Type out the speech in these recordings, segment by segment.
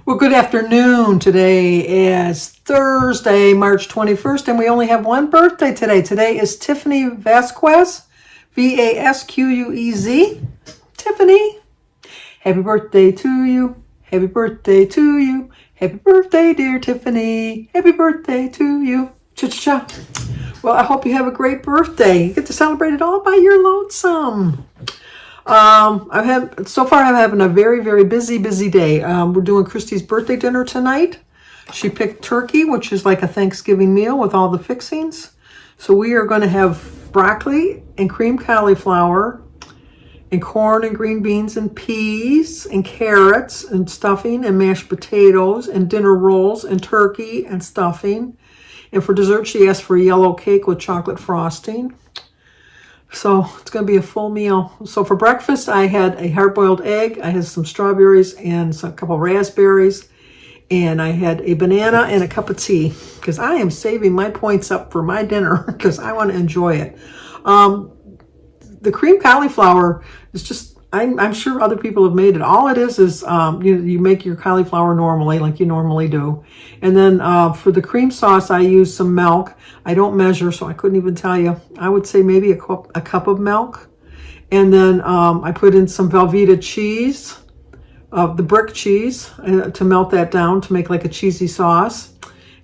Well, good afternoon. Today is Thursday, March 21st, and we only have one birthday today. Today is Tiffany Vasquez, Vasquez. Tiffany, happy birthday to you. Happy birthday to you. Happy birthday, dear Tiffany. Happy birthday to you. Cha-cha-cha. Well, I hope you have a great birthday. You get to celebrate it all by your lonesome. I'm having a very, very busy day. We're doing Christy's birthday dinner tonight. She picked turkey, which is like a Thanksgiving meal with all the fixings. So we are going to have broccoli and cream cauliflower and corn and green beans and peas and carrots and stuffing and mashed potatoes and dinner rolls and turkey and stuffing. And for dessert, she asked for a yellow cake with chocolate frosting. So it's going to be a full meal. So for breakfast, I had a hard-boiled egg. I had some strawberries and a couple of raspberries. And I had a banana and a cup of tea because I am saving my points up for my dinner because I want to enjoy it. The cream cauliflower is just, I'm sure other people have made it. All it is you make your cauliflower normally, like you normally do. And then for the cream sauce, I use some milk. I don't measure, so I couldn't even tell you. I would say maybe a cup of milk. And then I put in some Velveeta cheese, the brick cheese, to melt that down to make like a cheesy sauce.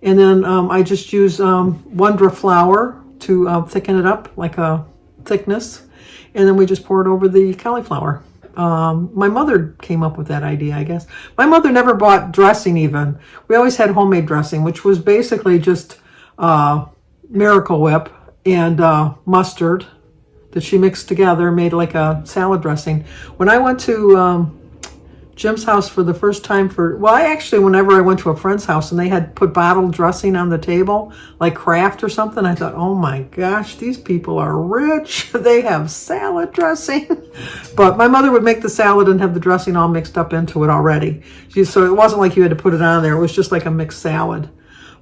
And then I just use Wondra flour to thicken it up, like a thickness. And then we just pour it over the cauliflower. My mother came up with that idea, I guess. My mother never bought dressing even. We always had homemade dressing, which was basically just Miracle Whip and mustard that she mixed together, made like a salad dressing. When I went to Jim's house for the first time whenever I went to a friend's house and they had put bottled dressing on the table, like Kraft or something, I thought, oh my gosh, these people are rich. They have salad dressing. But my mother would make the salad and have the dressing all mixed up into it already. So it wasn't like you had to put it on there. It was just like a mixed salad.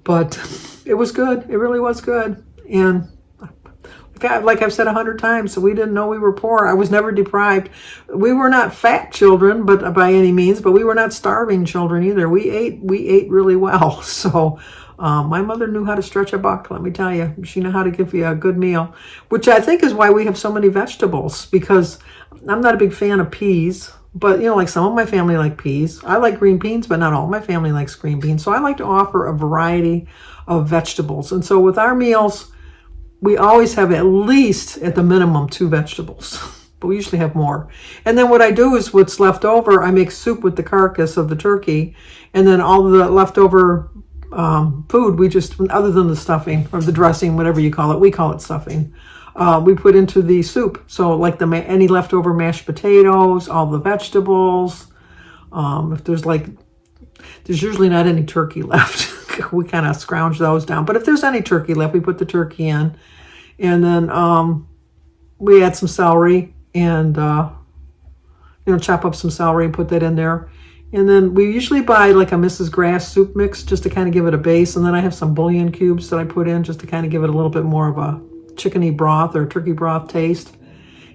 But it was good. It really was good. And like I've said 100 times, so we didn't know we were poor. I was never deprived. We were not fat children, but by any means, but we were not starving children either. We ate really well. So my mother knew how to stretch a buck, let me tell you. She knew how to give you a good meal, which I think is why we have so many vegetables, because I'm not a big fan of peas. But, like some of my family like peas. I like green beans, but not all my family likes green beans. So I like to offer a variety of vegetables. And so with our meals, we always have at least, at the minimum, 2 vegetables, but we usually have more. And then what I do is what's left over, I make soup with the carcass of the turkey, and then all the leftover food, we just, other than the stuffing or the dressing, whatever you call it, we call it stuffing, we put into the soup. So like any leftover mashed potatoes, all the vegetables, if there's usually not any turkey left. We kind of scrounge those down. But if there's any turkey left, we put the turkey in. And then we add some celery and, chop up some celery and put that in there. And then we usually buy like a Mrs. Grass soup mix just to kind of give it a base. And then I have some bouillon cubes that I put in just to kind of give it a little bit more of a chickeny broth or turkey broth taste.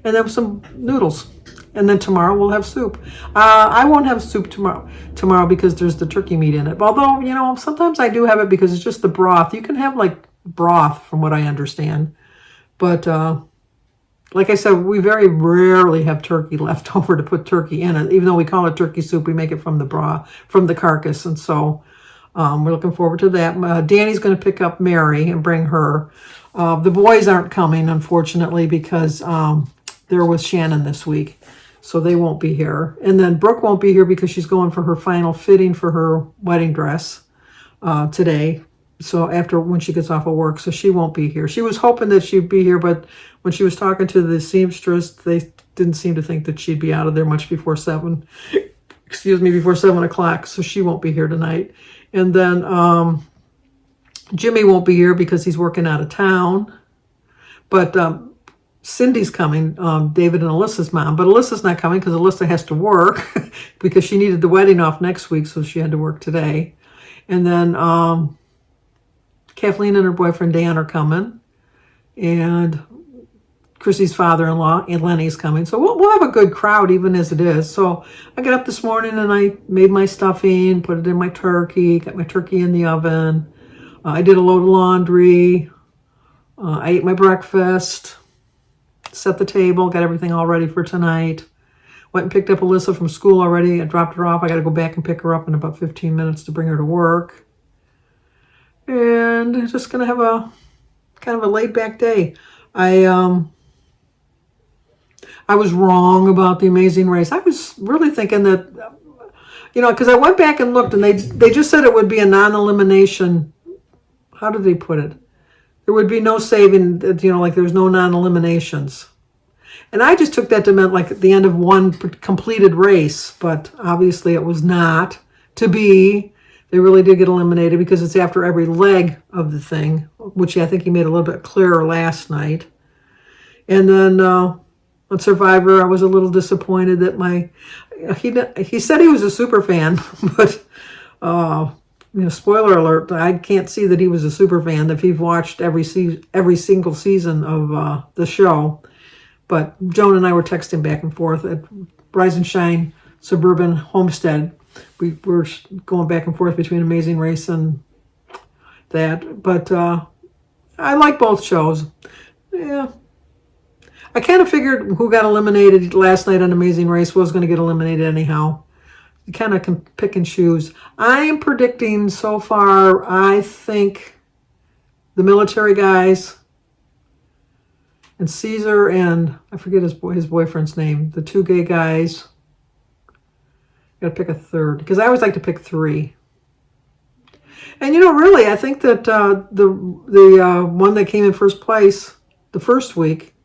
And then some noodles. And then tomorrow we'll have soup. I won't have soup tomorrow because there's the turkey meat in it. Although, sometimes I do have it because it's just the broth. You can have like broth from what I understand. But like I said, we very rarely have turkey left over to put turkey in it. Even though we call it turkey soup, we make it from the broth, from the carcass. And so we're looking forward to that. Danny's going to pick up Mary and bring her. The boys aren't coming, unfortunately, because they're with Shannon this week. So they won't be here. And then Brooke won't be here because she's going for her final fitting for her wedding dress today. So when she gets off of work, so she won't be here. She was hoping that she'd be here, but when she was talking to the seamstress, they didn't seem to think that she'd be out of there much before 7 o'clock. So she won't be here tonight. And then Jimmy won't be here because he's working out of town. But Cindy's coming, David and Alyssa's mom, but Alyssa's not coming because Alyssa has to work because she needed the wedding off next week, so she had to work today. And then Kathleen and her boyfriend Dan are coming, and Chrissy's father-in-law, and Lenny's coming. So we'll have a good crowd even as it is. So I got up this morning and I made my stuffing, put it in my turkey, got my turkey in the oven. I did a load of laundry. I ate my breakfast, set the table, got everything all ready for tonight. Went and picked up Alyssa from school already. I dropped her off. I got to go back and pick her up in about 15 minutes to bring her to work. And just going to have a kind of a laid back day. I was wrong about The Amazing Race. I was really thinking that, because I went back and looked and they just said it would be a non-elimination. How did they put it? There would be no saving, like there's no non-eliminations. And I just took that to mean like at the end of one completed race, but obviously it was not to be. They really did get eliminated because it's after every leg of the thing, which I think he made a little bit clearer last night. And then on Survivor, I was a little disappointed that he said he was a super fan, but spoiler alert, I can't see that he was a super fan if he's watched every single season of the show. But Joan and I were texting back and forth at Rise and Shine Suburban Homestead. We were going back and forth between Amazing Race and that. But I like both shows. Yeah. I kind of figured who got eliminated last night on Amazing Race was going to get eliminated anyhow. You kind of can pick and choose. I am predicting so far, I think the military guys and Caesar and I forget his boyfriend's name, the two gay guys. Got to pick a third because I always like to pick three. And really, I think that the one that came in first place the first week,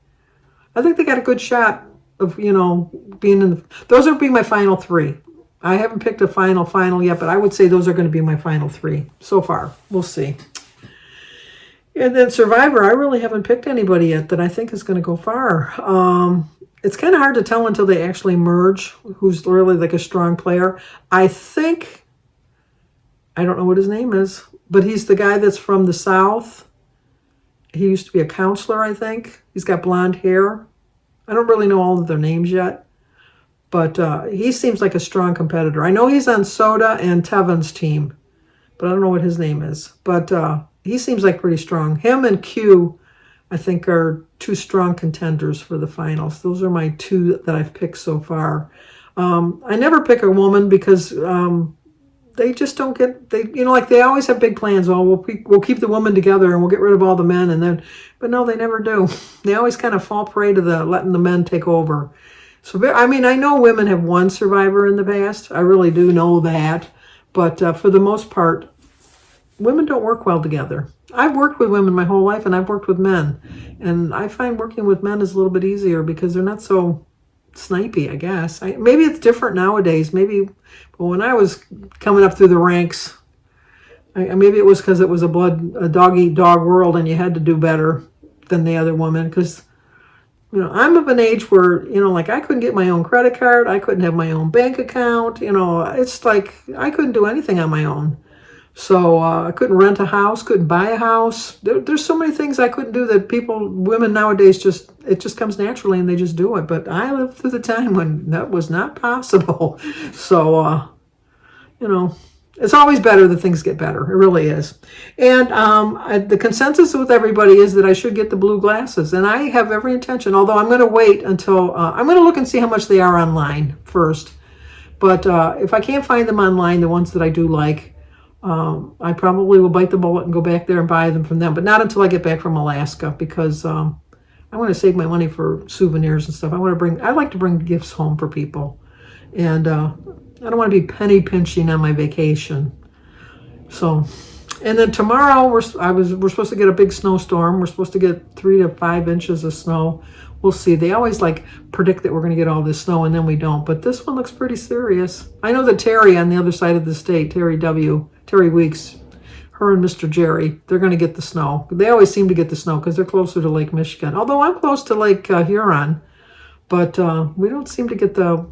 I think they got a good shot of being in. Those are being my final three. I haven't picked a final yet, but I would say those are going to be my final three so far. We'll see. And then Survivor, I really haven't picked anybody yet that I think is going to go far. It's kind of hard to tell until they actually merge who's really like a strong player. I don't know what his name is, but he's the guy that's from the South. He used to be a counselor, I think. He's got blonde hair. I don't really know all of their names yet, but he seems like a strong competitor. I know he's on Soda and Tevin's team, but I don't know what his name is. But he seems like pretty strong. Him and Q, I think, are two strong contenders for the finals. Those are my two that I've picked so far. I never pick a woman because they just don't get, they always have big plans. Oh, we'll keep the woman together and we'll get rid of all the men. But no, they never do. They always kind of fall prey to letting the men take over. So, I know women have won Survivor in the past. I really do know that. But for the most part, women don't work well together. I've worked with women my whole life and I've worked with men. And I find working with men is a little bit easier because they're not so snipey, I guess. Maybe it's different nowadays. But when I was coming up through the ranks, maybe it was because it was a dog-eat-dog world and you had to do better than the other woman. Because, I'm of an age where, I couldn't get my own credit card. I couldn't have my own bank account. It's like I couldn't do anything on my own. So I couldn't rent a house, couldn't buy a house. There's so many things I couldn't do that women nowadays it just comes naturally and they just do it. But I lived through the time when that was not possible. So, it's always better that things get better. It really is. And the consensus with everybody is that I should get the blue glasses. And I have every intention, although I'm going to wait until, I'm going to look and see how much they are online first. But if I can't find them online, the ones that I do like, I probably will bite the bullet and go back there and buy them from them, but not until I get back from Alaska because I want to save my money for souvenirs and stuff. I like to bring gifts home for people, and I don't want to be penny pinching on my vacation. So, and then tomorrow we're supposed to get a big snowstorm. We're supposed to get 3 to 5 inches of snow. We'll see. They always predict that we're going to get all this snow and then we don't. But this one looks pretty serious. I know that Terry on the other side of the state, Terry Weeks, her and Mr. Jerry, they're going to get the snow. They always seem to get the snow because they're closer to Lake Michigan. Although I'm close to Lake Huron. But we don't seem to get the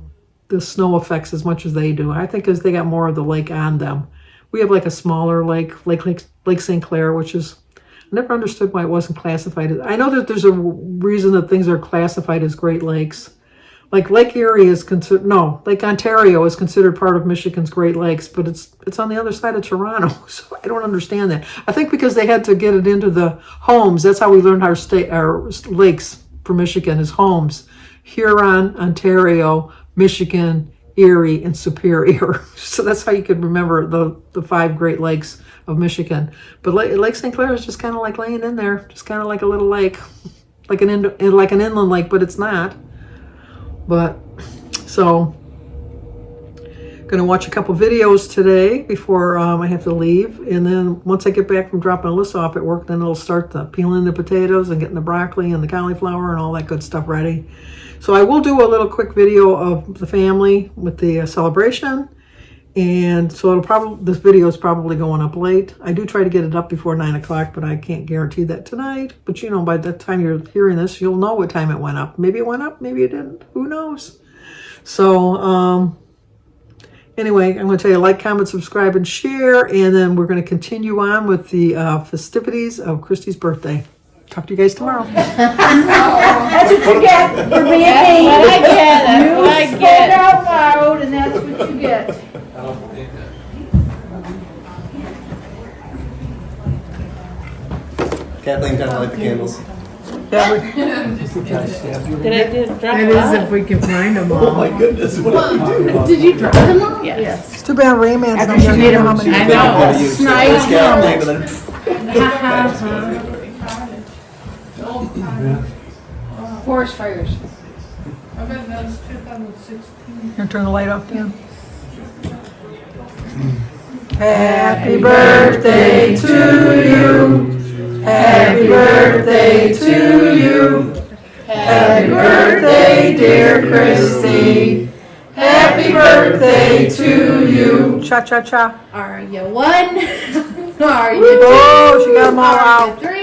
snow effects as much as they do. I think because they got more of the lake on them. We have a smaller lake, Lake St. Clair, which is never understood why it wasn't classified. I know that there's a reason that things are classified as Great Lakes. Like Lake Erie is considered, no, Lake Ontario is considered part of Michigan's Great Lakes, but it's on the other side of Toronto, so I don't understand that. I think because they had to get it into the homes, that's how we learned our lakes for Michigan is homes. Huron, Ontario, Michigan, Erie, and Superior. So that's how you could remember the 5 Great Lakes of Michigan. But Lake St. Clair is just kind of like laying in there, just kind of like a little lake, like an inland lake, but it's not. But so gonna watch a couple videos today before I have to leave, and then once I get back from dropping Alyssa off at work, then it'll start peeling the potatoes and getting the broccoli and the cauliflower and all that good stuff ready. So I will do a little quick video of the family with the celebration, and so this video is probably going up late. I do try to get it up before 9 o'clock, but I can't guarantee that tonight. But you know, by the time you're hearing this, you'll know what time it went up. Maybe it went up, maybe it didn't. Who knows? So anyway, I'm going to tell you like, comment, subscribe, and share, and then we're going to continue on with the festivities of Christy's birthday. Talk to you guys tomorrow. That's what you get for being me. That's what I get. That's what I You spoke get. out loud, and that's what you get. Kathleen kind of like the candles. Did I just drop It it is off? if we can find them Oh all. my goodness, what did we do? Did you drop them all? Yes. It's too bad Rayman's After not she going to made know them, how many. I They don't know. go to you, so Nice it's Kathleen, and then Forest fires. I bet that's 2016. Here, turn the light off, Dan. Happy birthday to you. Happy birthday to you. Happy birthday, dear Christy. Happy birthday to you. Cha cha cha. Are you one? Are you two? Oh, she got them all Are out. you three?